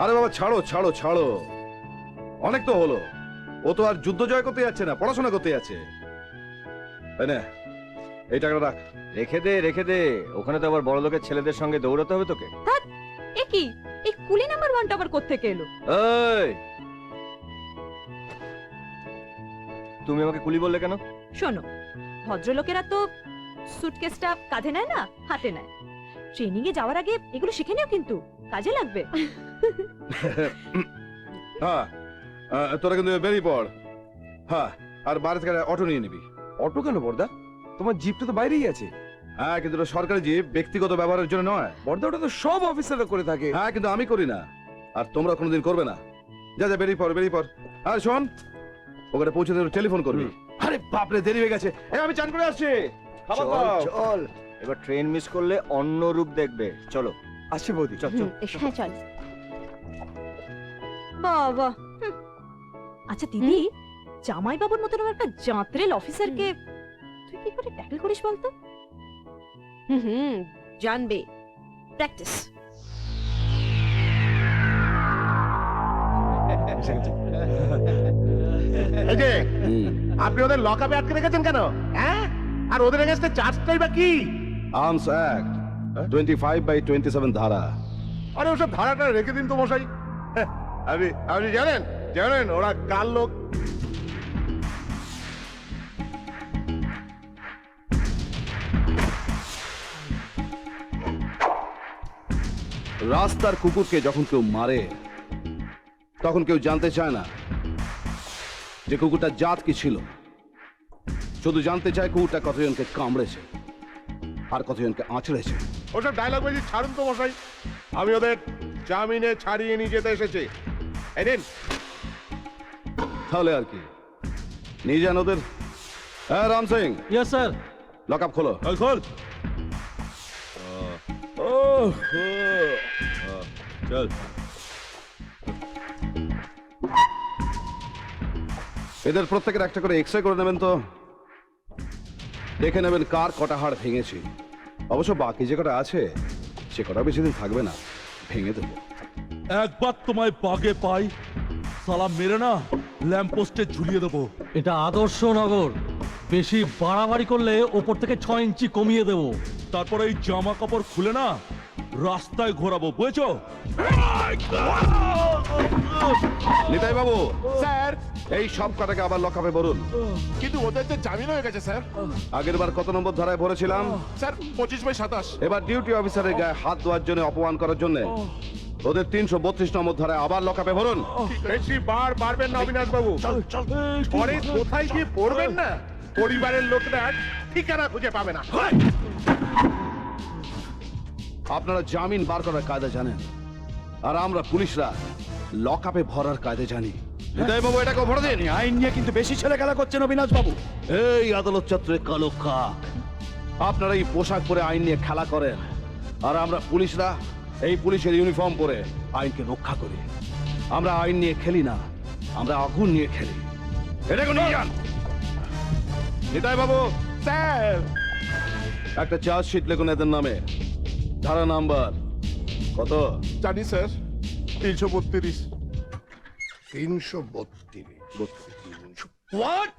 আরে বাবা ছাড়ো ছাড়ো ছাড়ো, অনেক তো হলো। ও তো আর যুদ্ধ জয় করতে যাচ্ছে না, পড়াশোনা করতে যাচ্ছে, তাই না? এই টাকাটা রাখ। রেখে দে, ওখানে তো আবার বড় লোকের ছেলেদের সঙ্গে দৌড়াতে হবে তোকে। এ কি, এই কুলি নাম্বার 1টা আবার কোত্থেকে এলো? এই, তুমি আমাকে কুলি বললে কেন? শোনো, ভদ্রলোকেরা তো সুটকেসটা কাঁধে নেয় না, হাতে নেয়। ট্রেনিং এ যাওয়ার আগে এগুলো শিখে নিও, কিন্তু কাজে লাগবে। হ্যাঁ, তোরা কিন্তু বেরিয়ে পড়। হ্যাঁ, আর বাইরে থেকে অটো নিয়ে নিবি। অটো কেন বর্দা? তোমার জিপটা তো বাইরেই আছে। হ্যাঁ, কিন্তু ওটা সরকারি জিপ, ব্যক্তিগত ব্যবহারের জন্য নয়। বর্দা, ওটা তো সব অফিসাররা করে থাকে। হ্যাঁ, কিন্তু আমি করি না, আর তোমরা কোনোদিন করবে না। যা যা, বেরিয়ে পড় বেরিয়ে পড়। আর শোন, ওখানে পৌঁছে দেবে, টেলিফোন করবি। আরে বাপরে, দেরি হয়ে গেছে। আমি চান করে আসছি। খাবার দাও। চল, এবার ট্রেন মিস করলে অন্য রূপ দেখবে। চলো। আসছে বৌদি। চল চল। হ্যাঁ চল। বাবা, আচ্ছা দিদি, জামাই বাবুর মতন একটা জাঁতরেল অফিসারকে তুই কি করে ট্যাকল করিস বলতো? জানবে, প্র্যাকটিস। এই যে আপনি ওদের লকআপে আটকে রেখেছেন কেন? হ্যাঁ, আর ওদের এগেইনস্টে চার্জটাই বা কি? আর্মস অ্যাক্ট 25/27 ধারা। আরে ওসব ধারাটা রেখে দিন তো মশাই। আপনি আপনি জানেন জানেন ওরা কার লোক? রাস্তার কুকুরকে যখন কেউ মারে, তখন কেউ জানতে চায় না যে কুকুরটার জাত কি ছিল। শুধু জানতে চায় কুকুরটা কতজনকে কামড়েছে আর কতজনকে আঁচড়েছে। ওসব ডায়লগ বাজি ছাড়ুন তো মশাই। আমি ওদের জামিনে ছাড়িয়ে নিয়ে যেতে এসেছি। এই নিন। তাহলে আর কি, নিয়ে যান ওদের। হ্যাঁ Ram Singh. Yes sir. Lock up খোলো। খোল। চল। এদের প্রত্যেকের একটা করে এক্সরে করে নেবেন তো, দেখে নেবেন কার কটা হাড় ভেঙেছে। অবশ্য বাকি যে কটা আছে সে কটা বেশি দিন থাকবে না, ভেঙে দেবো। একবার তোমায় বাগে পাই, সালা মেরে না ল্যাম্পপোস্টে ঝুলিয়ে দেবো। এটা আদর্শ নগর, বেশি বাড়াবাড়ি করলে ওপর থেকে 6 ইঞ্চি কমিয়ে দেবো। তারপরে এই জামা কাপড় খুলে না রাস্তায় ঘোরাবো, বুঝেছো? নিতাই বাবু, স্যার, এই সব কটাকে আবার লক আপে ভরুন। কিন্তু ওদের যে জামিন হয়ে গেছে স্যার। আগের বার কত নম্বর ধারায় ভরেছিলাম? স্যার 25/27। এবার ডিউটি অফিসারের গায়ে হাত দেওয়ার জন্য, অপমান করার জন্য ওদের 332 নম্বর ধারায় আবার লক আপে ভরুন। বেশি বার বাড়বেন না অবিনাশ বাবু। পরে কোথায় গিয়ে পড়বেন না, পরিবারের লোকরা ঠিকানা খুঁজে পাবে না। আপনারা জামিন বার করার কায়দা জানেন, আর আমরা পুলিশরা লক আপে ভরার কায়দা জানি। নিতাই বাবু, এটাকে ভরে দিন। আইন নিয়ে কিন্তু বেশি ছেলে খেলা করছেন অবিনাশ বাবু। এই আদালত চত্বরে কালো কাক, আপনারা এই পোশাক পরে আইন নিয়ে খেলা করেন, আর আমরা পুলিশরা এই পুলিশের ইউনিফর্ম পরে আইনকে রক্ষা করি। আমরা আইন নিয়ে খেলি না, আমরা আগুন নিয়ে খেলি। এটাকে নিয়ে যান। নিতাই বাবু, স্যার, একটা চার্জশিট লিখুন এদের নামে। ধারা নাম্বার কত? জানি স্যার, 332। 332। হোয়াট?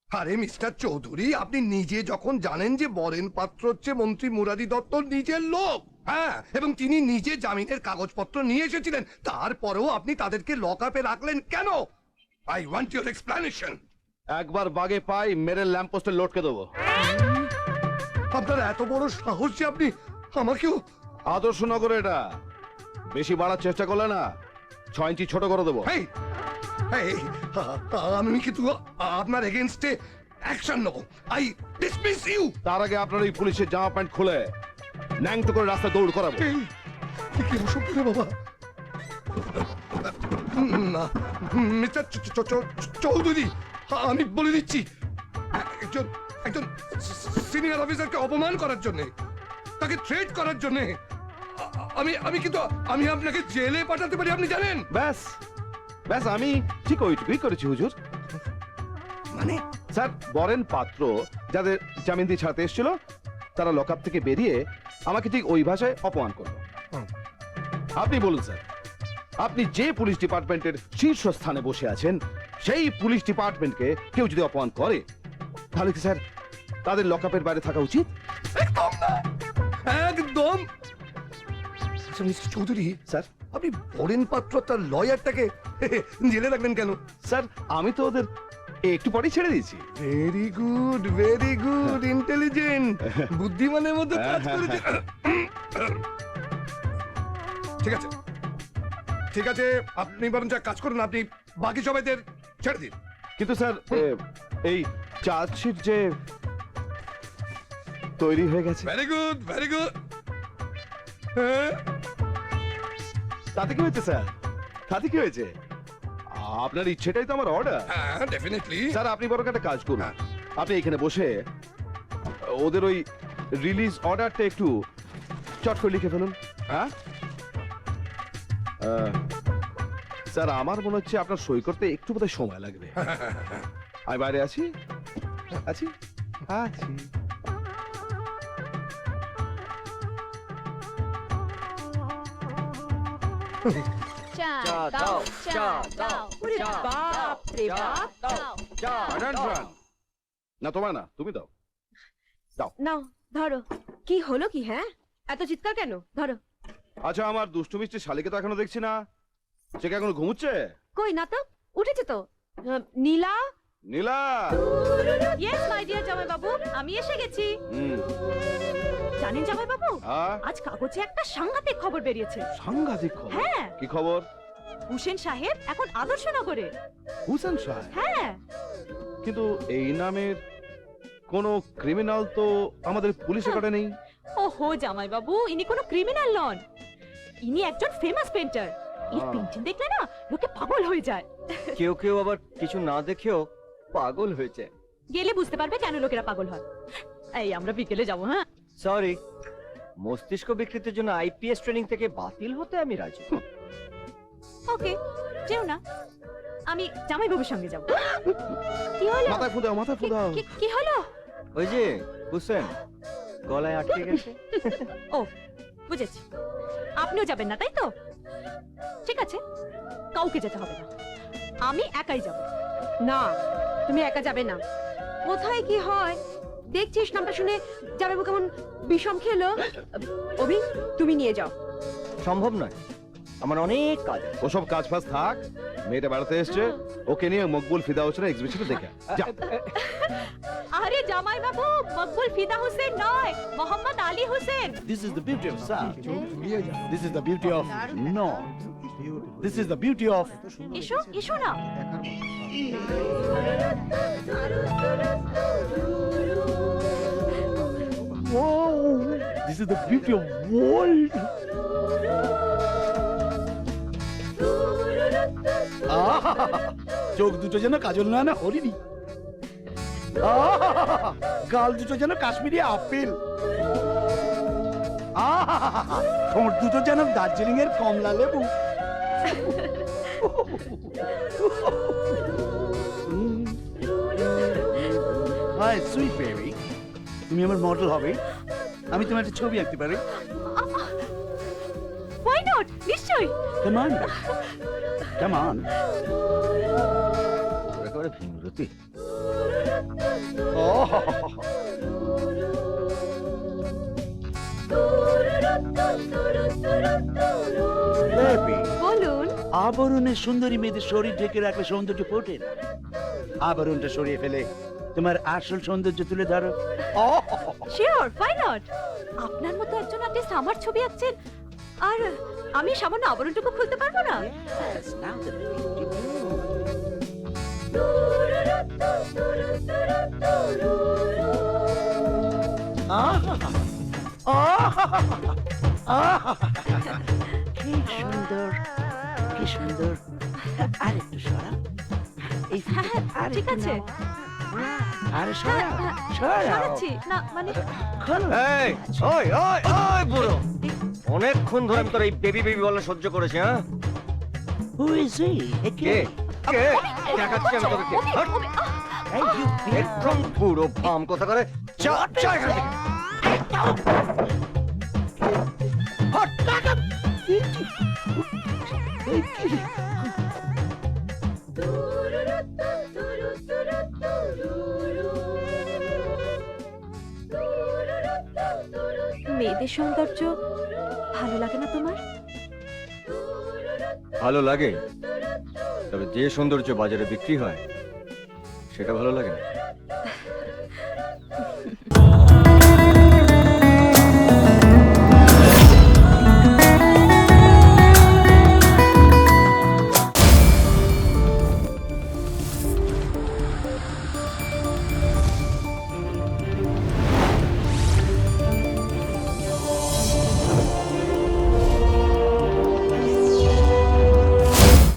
আরে মিস্টার চৌধুরী, আপনি নিজে যখন জানেন যে বরেন পাত্র হচ্ছে মন্ত্রী মুরারি দত্তর নিজের লোক, হ্যাঁ, এবং তিনি নিজে জামিনের কাগজপত্র নিয়ে এসেছিলেন, তারপরেও আপনি তাদেরকে লক আপে রাখলেন কেন? I want your explanation. একবার বাগে পাই মেরে ল্যাম্পপোস্টে লটকে দেবো। আপনার এত বড় সাহস যে আপনি আমাকেও? আদর্শ নগরে এটা, বেশি বাড়ার চেষ্টা করলে না 6 ইঞ্চি ছোট করে দেবো। এই, এই, আমি কিন্তু আপনার এগেইনস্টে অ্যাকশন নেব। I dismiss you. তার আগে আপনার এই পুলিশের জামা প্যান্ট খুলে ন্যাংটো করে রাস্তায় দৌড় করাবো। কি অসভ্য রে বাবা। না মিস্টার চৌধুরী, আমি বলে দিচ্ছি, একজন একজন সিনিয়র অফিসারকে অপমান করার জন্য, তাকে থ্রেট করার জন্য আমি কিন্তু আমি আপনাকে জেলে পাঠাতে পারি, আপনি জানেন? ব্যাস ব্যাস, আমি ঠিক ওইটুকুই করেছি হুজুর। মানে স্যার, বরেন পাত্র যাদের জামিন দিয়ে ছাড়তে এসেছিল, তারা লকআপ থেকে বেরিয়ে আমাকে ঠিক ওই ভাষায় অপমান করলো। আপনি বলুন স্যার, আপনি যে পুলিশ ডিপার্টমেন্টের শীর্ষস্থানে বসে আছেন সেই পুলিশ ডিপার্টমেন্টকে কেউ যদি অপমান করে তাহলে কি স্যার তাদের লকআপের বাইরে থাকা উচিত? একদম না, একদম। আচ্ছা মিস্টার চৌধুরী, স্যার আপনি বরেন পাত্র তার লয়ারটাকে জেলে রাখবেন কেন? স্যার আমি তো ওদের একটু পরেই ছেড়ে দিয়েছি। ভেরি গুড, ইন্টেলিজেন্ট, বুদ্ধিমানের মতো কাজ করেছে। ঠিক আছে, ঠিক আছে, আপনি বরঞ্চ এক কাজ করুন, আপনি বাকি সবাইদের ছেড়ে দিন। কিন্তু স্যার এই চার্জশিট যে তৈরি হয়ে গেছে ভেরি গুড, ভেরি গুড। তাতে কি হয়েছে স্যার? তাতে কি হয়েছে? আপনার ইচ্ছেটাই তো আমার অর্ডার। হ্যাঁ, ডেফিনেটলি। স্যার আপনি বড় একটা কাজ করুন, হ্যাঁ। আপনি এখানে বসে ওদের ওই রিলিজ অর্ডারটা একটু চট করে লিখে ফেলুন। হ্যাঁ স্যার আমার মনে হচ্ছে আপনার সই করতে একটু বোধহয় সময় লাগবে। আমি বাইরে আছি আছি আছি। ওরে বাপ রে বাপ। না তোমার না, তুমি দাও। নাও ধরো। কি হলো কি? হ্যাঁ এত চিৎকার কেন? ধরো। আচ্ছা আমার দুষ্টু মিষ্টি শালিকে তো এখনো দেখছি না, সে কি এখনো ঘুমুচ্ছে? কই না তো, উঠেছে তো। নীলা। নীলা। ইয়েস মাই ডিয়ার জামাই বাবু, আমি এসে গেছি। জানেন জামাই বাবু, আজ কাগজে একটা সাংঘাতিক খবর বেরিয়েছে। সাংঘাতিক খবর? হ্যাঁ। কি খবর? হুসেন সাহেব এখন আদর্শনগরে। হুসেন সাহেব? হ্যাঁ। কিন্তু এই নামের কোন ক্রিমিনাল তো আমাদের পুলিশ রেকর্ডে নেই। ওহো জামাই বাবু, ইনি কোনো ক্রিমিনাল নন, ইনি একজন ফেমাস পেইন্টার। এর পেইন্টিং দেখলে না লোকে পাগল হয়ে যায়। কেউ কেউ আবার কিছু না দেখেও পাগল হয়েছে। গেলে বুঝতে পারবে কেন লোকেরা পাগল হয়। এই আমরা বিকেলে যাবো। হ্যাঁ সরি, মস্তিষ্ক বিকৃতির জন্য আইপিএস ট্রেনিং থেকে বাতিল হতে আমি রাজি। ওকে, যেও না, আমি জামাই বাবুর সঙ্গে যাব। কি হলো? মাথায় ফুদাও, মাথায় ফুদাও। কি হলো? ওই যে হুসেন গলায় আটকে গেছে। ও বুঝেছি, আপনিও যাবেন না তাই তো? ঠিক আছে, কাউকে যেতে হবে না, আমি একাই যাব। না তুমি একা যাবে না। কোথায় কি হয় দেখছিস, নামটা শুনে যাবে কেমন বিষম খেলো। অভি তুমি নিয়ে যাও। সম্ভব নয়, আমার অনেক কাজ আছে। ওসব কাজ ফাজ থাক, মেয়েটা বেড়াতে এসছে, ওকে নিয়ে মকবুল ফিদা হোসেনের এক্সিবিশনে দেখে যা। আরে জামাই বাবু, মকবুল ফিদা হোসেন নয়, Mohammad Ali Hossain. This is the beauty of South. This is the beauty of North. This is the beauty of... এসো এসো না। Whoa! This is the beauty of world. চোখ দুটো যেন কাজল না না হরিণী, গাল দুটো যেন কাশ্মীরি আপেল, ঠোঁট দুটো যেন দার্জিলিং এর কমলা লেবু। হাই সুইট বেবি, তুমি আমার মডেল হবে, আমি তোমার একটা ছবি আঁকতে পারি। Why not? নিশ্চয়ই। Come on. Come on. একেবারে ভিমরতি। Oh. Baby, বলুন। আবরণে সুন্দরী মেয়েদের শরীর ঢেকে রাখলে সৌন্দর্য ফোটে না। আবরণটা সরিয়ে ফেলে তোমার আসল সৌন্দর্য তুলে ধরো। Sure, why not? আপনার মতো একজন আর্টিস্ট আমার ছবি আঁকছেন, আর আমি সামান্য আবরণটুকু খুলতে পারবো না? Yes, now that কি সুন্দর, কি সুন্দর। আরেকটু সরা, এই হ্যাঁ, ঠিক আছে। আরে সরা, সরা। সরাচ্ছি না, মানে খোলো। এই, ওই ওই ওই বুড়ো, অনেকক্ষণ ধরে আমি তোর এই বেবি বেবি বলা সহ্য করেছি। হ্যাঁ, Who is he? কে কে দেখাচ্ছি আমি তোকে। হাট! Hey, you big একদম বুড়ো ভাম কথা করে। চা চা এখান থেকে। মেয়েদের সৌন্দর্য ভালো লাগে না তোমার? ভালো লাগে, তবে যে সৌন্দর্য বাজারে বিক্রি হয় সেটা ভালো লাগে না।